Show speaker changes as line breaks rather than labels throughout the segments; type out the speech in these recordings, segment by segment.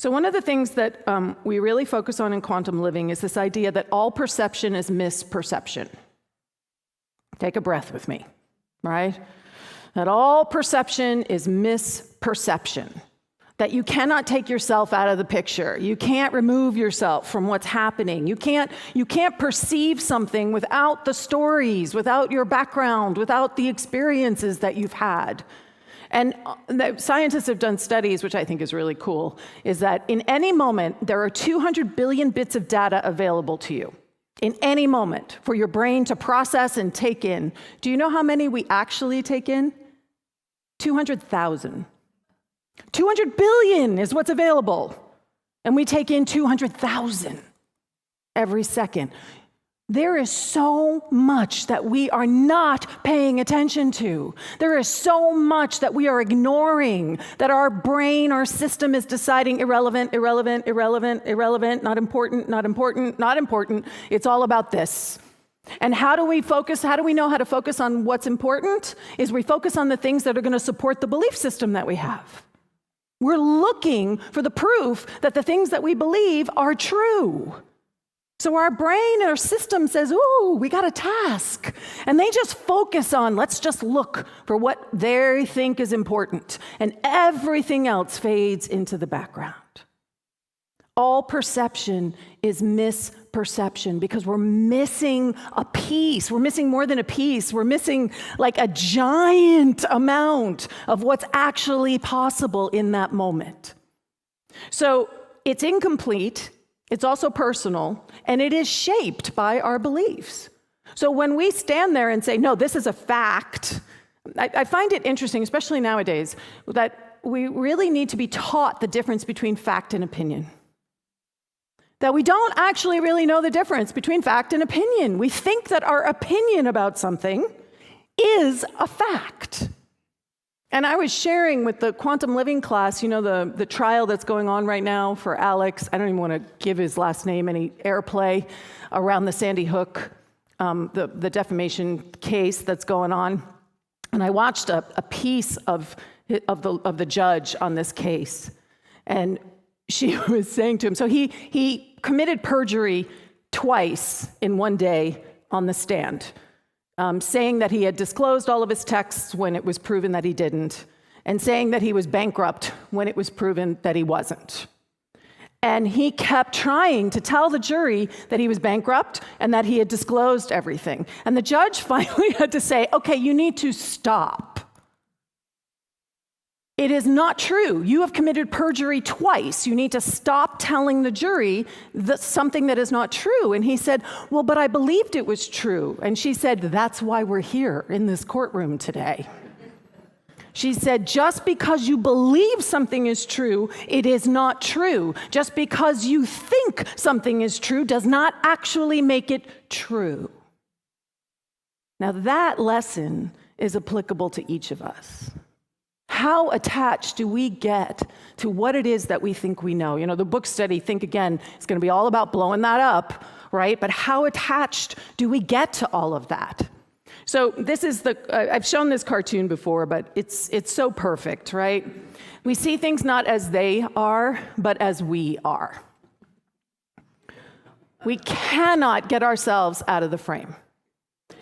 So one of the things that we really focus on in quantum living is this idea that all perception is misperception. Take a breath with me, right? That all perception is misperception. That you cannot take yourself out of the picture. You can't remove yourself from what's happening. You can't perceive something without the stories, without your background, without the experiences that you've had. And the scientists have done studies, which I think is really cool, is that in any moment, there are 200 billion bits of data available to you. In any moment, for your brain to process and take in. Do you know how many we actually take in? 200,000. 200 billion is what's available. And we take in 200,000 every second. There is so much that we are not paying attention to. There is so much that we are ignoring, that our brain, our system is deciding irrelevant, irrelevant, irrelevant, irrelevant, not important, not important, not important. It's all about this. And how do we focus? How do we know how to focus on what's important? Is we focus on the things that are going to support the belief system that we have. We're looking for the proof that the things that we believe are true. So our brain, our system says, ooh, we got a task. And they just focus on, let's just look for what they think is important. And everything else fades into the background. All perception is misperception because we're missing a piece. We're missing more than a piece. We're missing like a giant amount of what's actually possible in that moment. So it's incomplete. It's also personal, and it is shaped by our beliefs. So when we stand there and say, no, this is a fact, I find it interesting, especially nowadays, that we really need to be taught the difference between fact and opinion. That we don't actually really know the difference between fact and opinion. We think that our opinion about something is a fact. And I was sharing with the quantum living class, you know, the trial that's going on right now for Alex. I don't even want to give his last name any airplay around the Sandy Hook, the defamation case that's going on. And I watched a piece of the judge on this case. And she was saying to him, so he committed perjury twice in one day on the stand. Saying that he had disclosed all of his texts when it was proven that he didn't, and saying that he was bankrupt when it was proven that he wasn't. And he kept trying to tell the jury that he was bankrupt and that he had disclosed everything. And the judge finally had to say, okay, you need to stop. It is not true. You have committed perjury twice. You need to stop telling the jury something that is not true. And he said, well, but I believed it was true. And she said, that's why we're here in this courtroom today. She said, just because you believe something is true, it is not true. Just because you think something is true does not actually make it true. Now that lesson is applicable to each of us. How attached do we get to what it is that we think we know? You know, the book study, Think Again, is going to be all about blowing that up, right? But how attached do we get to all of that? So this is I've shown this cartoon before, but it's so perfect, right? We see things not as they are, but as we are. We cannot get ourselves out of the frame.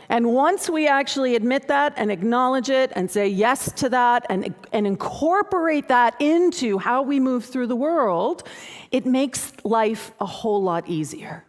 And once we actually admit that and acknowledge it and say yes to that and incorporate that into how we move through the world, it makes life a whole lot easier.